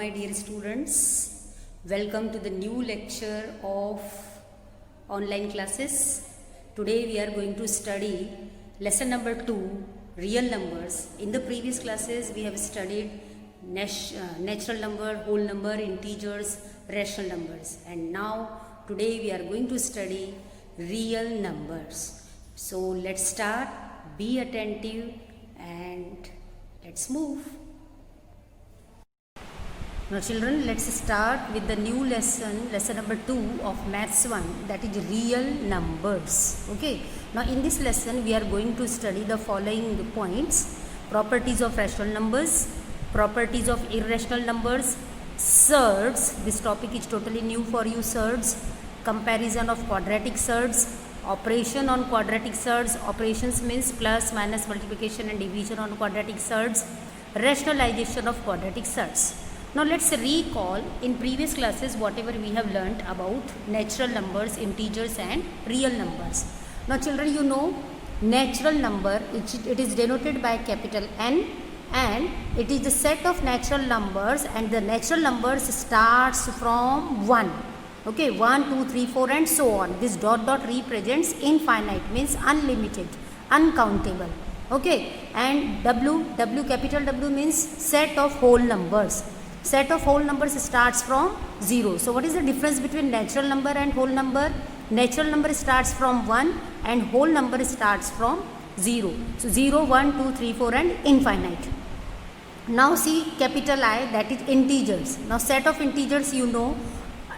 my dear students, welcome to the new lecture of online classes. Today we are going to study lesson number 2, real numbers. In the previous classes we have studied natural number, whole number, integers, rational numbers, and now today we are going to study real numbers. So let's start. Be attentive and let's move. Now children, let's start with the new lesson number 2 of maths 1, that is real numbers. Okay. Now in this lesson we are going to study the following points: properties of rational numbers, properties of irrational numbers, surds, this topic is totally new for you, surds, comparison of quadratic surds, operation on quadratic surds, operations means plus, minus, multiplication and division on quadratic surds, rationalization of quadratic surds. Now let's recall in previous classes whatever we have learnt about natural numbers, integers and real numbers. Now children, you know natural number, it is denoted by capital N, and it is the set of natural numbers, and the natural numbers starts from 1. Okay, 1, 2, 3, 4 and so on. This dot dot represents infinite, means unlimited, uncountable. Okay, and W, capital W means set of whole numbers. Set of whole numbers starts from 0. So what is the difference between natural number and whole number? Natural number starts from 1 and whole number starts from 0. So 0, 1, 2, 3, 4 and infinite. Now see capital I, that is integers. Now set of integers, you know,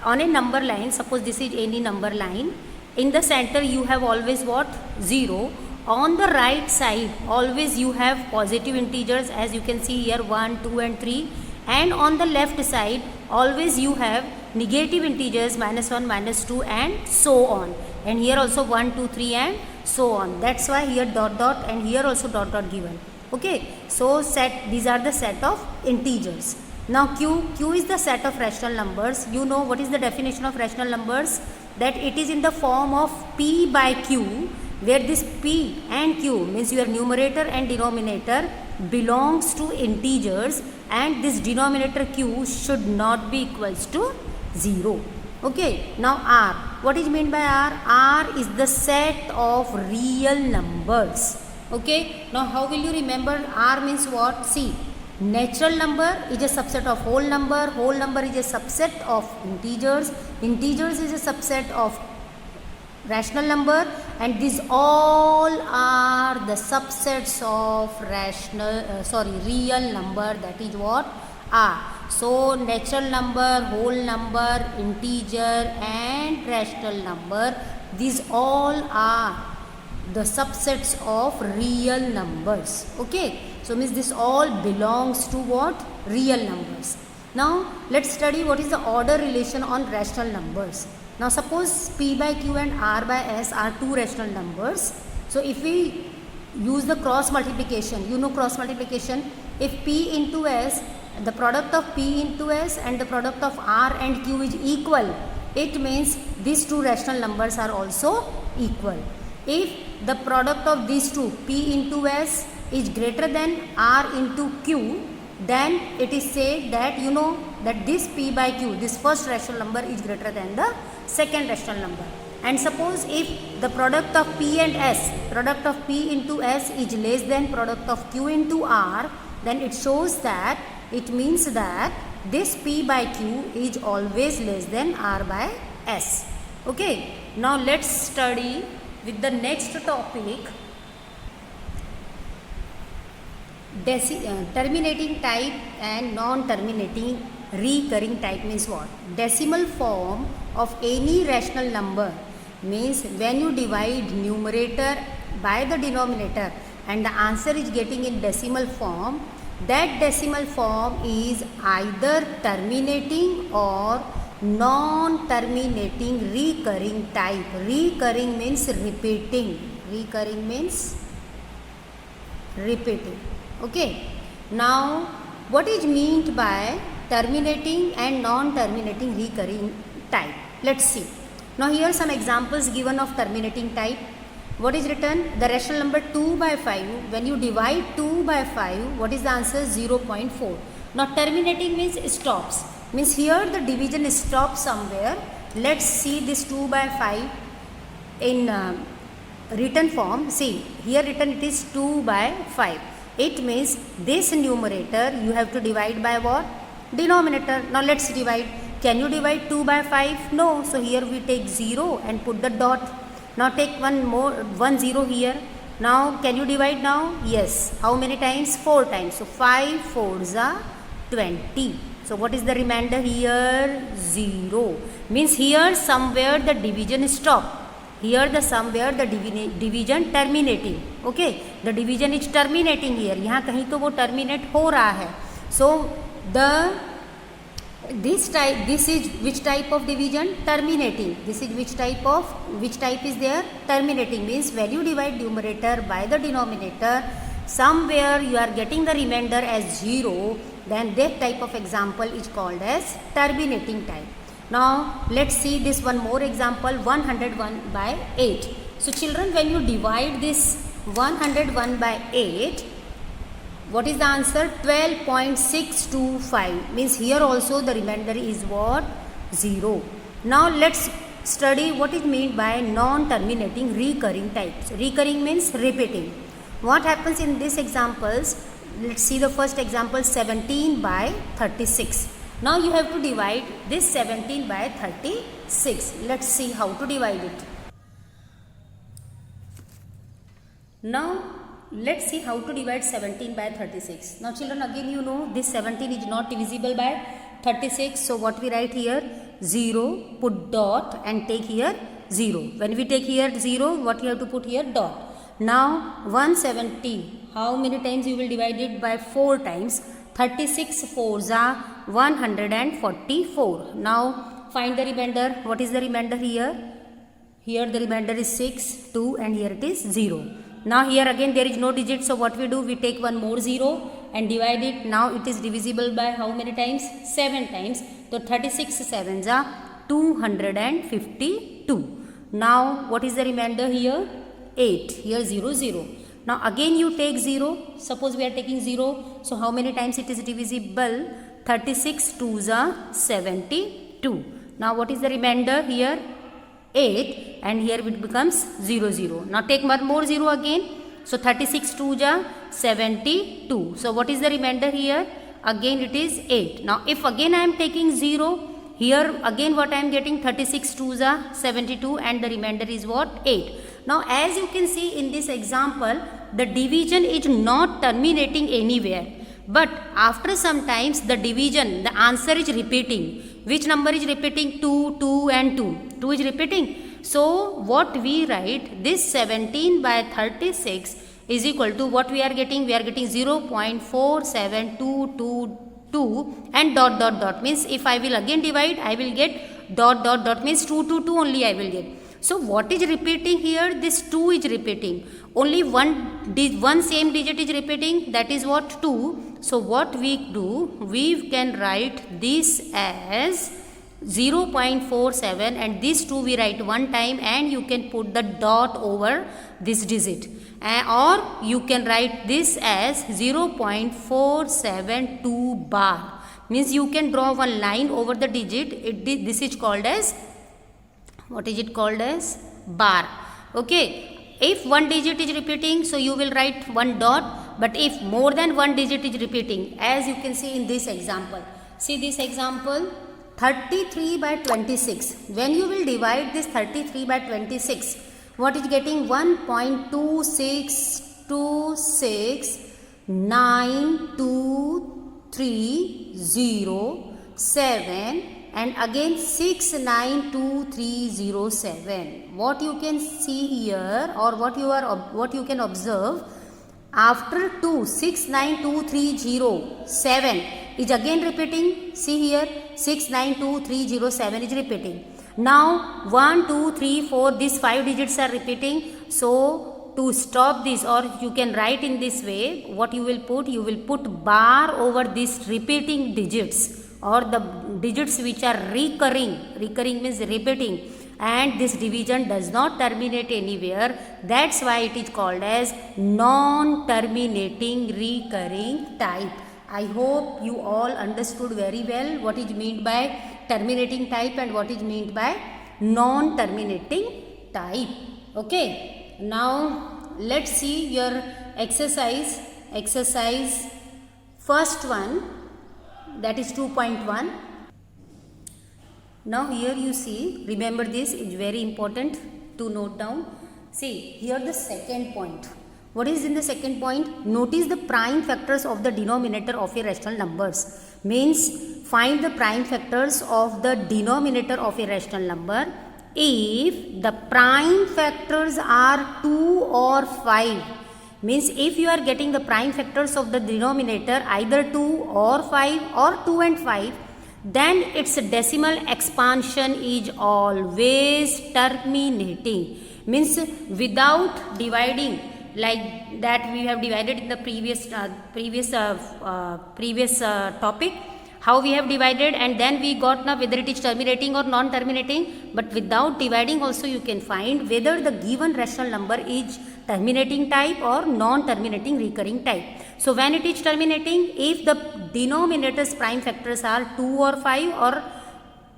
on a number line, suppose this is any number line, in the center you have always what? 0. On the right side always you have positive integers, as you can see here 1, 2 and 3. And on the left side always you have negative integers, minus 1, minus 2 and so on. And here also 1, 2, 3 and so on. That's why here dot dot and here also dot dot given. Okay. So these are the set of integers. Now Q is the set of rational numbers. You know what is the definition of rational numbers? That it is in the form of P by Q, where this P and Q means your numerator and denominator belongs to integers, and this denominator Q should not be equals to 0. Okay. Now R. What is meant by R? R is the set of real numbers. Okay. Now how will you remember R means what? See, natural number is a subset of whole number is a subset of integers is a subset of rational number, and these all are the subsets of real number, that is what? R. So natural number, whole number, integer and rational number, these all are the subsets of real numbers. Okay. So means this all belongs to what? Real numbers. Now let's study what is the order relation on rational numbers. Now suppose P by Q and R by S are two rational numbers. So if we use the cross multiplication, you know cross multiplication, if P into S, the product of P into S and the product of R and Q is equal, it means these two rational numbers are also equal. If the product of these two, P into S, is greater than R into Q, then it is said that you know that this P by Q, this first rational number is greater than the second rational number. And suppose if the product of P and S, product of P into S is less than product of Q into R, then it shows that it means that this P by Q is always less than R by S. Okay. Now let's study with the next topic, terminating type and non-terminating recurring type. Means what? Decimal form of any rational number means when you divide numerator by the denominator and the answer is getting in decimal form, that decimal form is either terminating or non-terminating recurring type. Recurring means repeating. Recurring means repeating. Okay. Now what is meant by terminating and non-terminating recurring type? Let's see. Now here are some examples given of terminating type. What is written? The rational number 2 by 5. When you divide 2 by 5, what is the answer? 0.4. Now terminating means stops. Means here the division stops somewhere. Let's see this 2 by 5 in written form. See, here written it is 2 by 5. It means this numerator you have to divide by what? Denominator. Now let's divide. Can you divide 2 by 5? No. So here we take 0 and put the dot. Now take one 0 here. Now can you divide now? Yes. How many times? 4 times. So 5 4s are 20. So what is the remainder here? 0. Means here somewhere the division stop. Here the somewhere the division terminating. Okay. The division is terminating here. यहाँ कहीं तो वो terminate हो रहा है. So this is which type of division? Terminating. This is which type is there? Terminating. Means when you divide numerator by the denominator, somewhere you are getting the remainder as 0, then that type of example is called as terminating type. Now let's see this one more example, 101 by 8. So children, when you divide this 101 by 8, what is the answer? 12.625. Means here also the remainder is what? 0. Now let's study what is meant by non-terminating recurring types. Recurring means repeating. What happens in these examples? Let's see the first example, 17 by 36. Now you have to divide this 17 by 36. Let's see how to divide it. Now let's see how to divide 17 by 36. Now children, again you know this 17 is not divisible by 36. So what we write here? 0, put dot and take here 0. When we take here 0, what you have to put here? Dot. Now 170. How many times you will divide it? By 4 times. 36 4s are 144. Now find the remainder. What is the remainder here? Here the remainder is 6, 2 and here it is 0. Now here again there is no digit. So what we do? We take one more 0 and divide it. Now it is divisible by how many times? 7 times. So 36 7s are 252. Now what is the remainder here? 8. Here 0 0. Now again you take 0. Suppose we are taking 0. So how many times it is divisible? 36 2s are 72. Now what is the remainder here? 8 and here it becomes 0 0. Now take one more 0 again. So 36 2s are 72. So what is the remainder here? Again it is 8. Now if again I am taking 0, here again what I am getting? 36 2s are 72 and the remainder is what? 8. Now as you can see in this example, the division is not terminating anywhere. But after some times the division, the answer is repeating. Which number is repeating? 2, 2 and 2. 2 is repeating. So what we write? This 17 by 36 is equal to what we are getting? We are getting 0.47222 and dot dot dot. Means if I will again divide, I will get dot dot dot. Means 2 2 2 only I will get. So what is repeating here? This 2 is repeating. Only one same digit is repeating. That is what? 2. So what we do? We can write this as 0.47 and this 2 we write one time and you can put the dot over this digit. Or you can write this as 0.472 bar. Means you can draw one line over the digit. This is called as, what is it called as? Bar. Okay. If one digit is repeating, so you will write one dot. But if more than one digit is repeating, as you can see in this example. See this example, 33 by 26. When you will divide this 33 by 26, what is getting? 1.2626923007 and again 692307. What you can see here, or what you can observe, after 2 692307 is again repeating. See here 692307 is repeating. Now 1 2 3 4 these 5 digits are repeating. So to stop this, or you can write in this way, what you will put? You will put bar over these repeating digits, or the digits which are recurring. Recurring means repeating, and this division does not terminate anywhere. That's why it is called as non-terminating recurring type. I hope you all understood very well what is meant by terminating type and what is meant by non-terminating type. Okay, now let's see your exercise first one, that is 2.1. Now here you see, remember this is very important to note down. See here the second point. What is in the second point? Notice the prime factors of the denominator of irrational numbers. Means find the prime factors of the denominator of a rational number if the prime factors are 2 or 5. Means if you are getting the prime factors of the denominator either 2 or 5 or 2 and 5, then its decimal expansion is always terminating. Means without dividing, like that we have divided in the previous topic, how we have divided, and then we got now whether it is terminating or non-terminating. But without dividing also you can find whether the given rational number is terminating type or non-terminating recurring type. So when it is terminating, if the denominator's prime factors are 2 or 5 or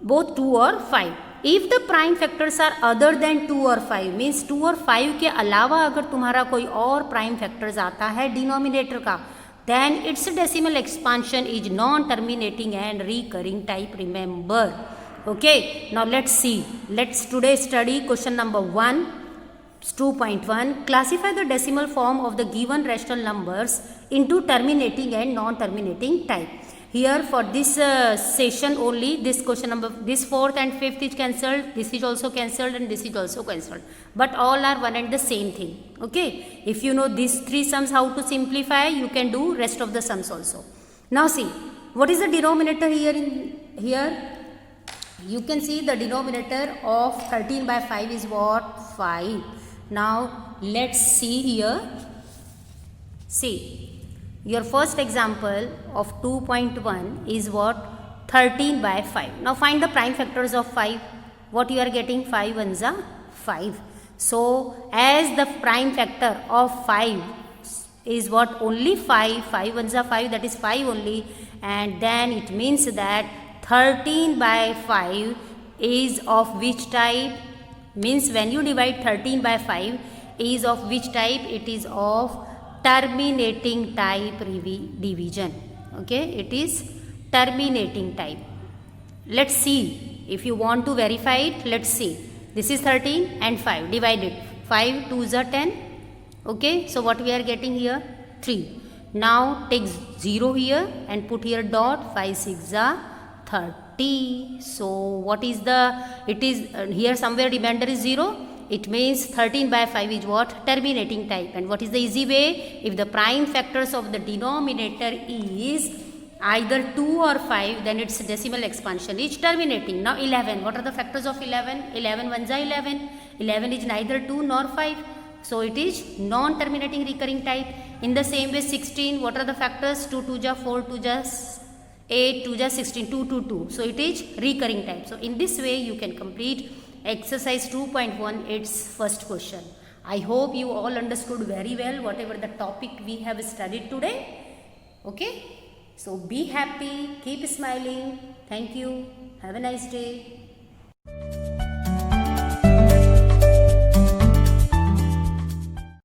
both 2 or 5. If the prime factors are other than 2 or 5, means 2 और 5 के अलावा अगर तुम्हारा कोई और prime factors आता है denominator का, then its decimal expansion is non-terminating and recurring type, remember. Okay, now let's see. Let's today study question number 1, 2.1. Classify the decimal form of the given rational numbers into terminating and non-terminating type. Here for this session only, this question number, this 4th and 5th is cancelled, this is also cancelled, and this is also cancelled. But all are one and the same thing. Okay, if you know these 3 sums how to simplify, you can do rest of the sums also. Now see, what is the denominator here? Here you can see the denominator of 13 by 5 is what? 5. Now let's see here. See, your first example of 2.1 is what? 13 by 5. Now find the prime factors of 5. What you are getting? 5 ones are 5. So as the prime factor of 5 is what? Only 5. 5 ones are 5, that is 5 only. And then it means that 13 by 5 is of which type? Means when you divide 13 by 5 is of which type? It is of terminating type division. Okay, it is terminating type. Let's see. If you want to verify it, let's see. This is 13 and 5 divided. 5 2s are 10. Okay, so what we are getting here? 3. Now take 0 here and put here dot. 5 6 are 30. So what is the? It is here somewhere remainder is 0. It means 13 by 5 is what? Terminating type. And what is the easy way? If the prime factors of the denominator is either 2 or 5, then its decimal expansion is terminating. Now 11. What are the factors of 11? 11 ones are 11. 11 is neither 2 nor 5. So it is non-terminating recurring type. In the same way 16. What are the factors? 2 2 ja 4, 2 ja 8, 2 ja 16, 2 2 2. So it is recurring type. So in this way you can complete exercise 2.1, its first question. I hope you all understood very well whatever the topic we have studied today. Okay, so be happy, keep smiling. Thank you. Have a nice day.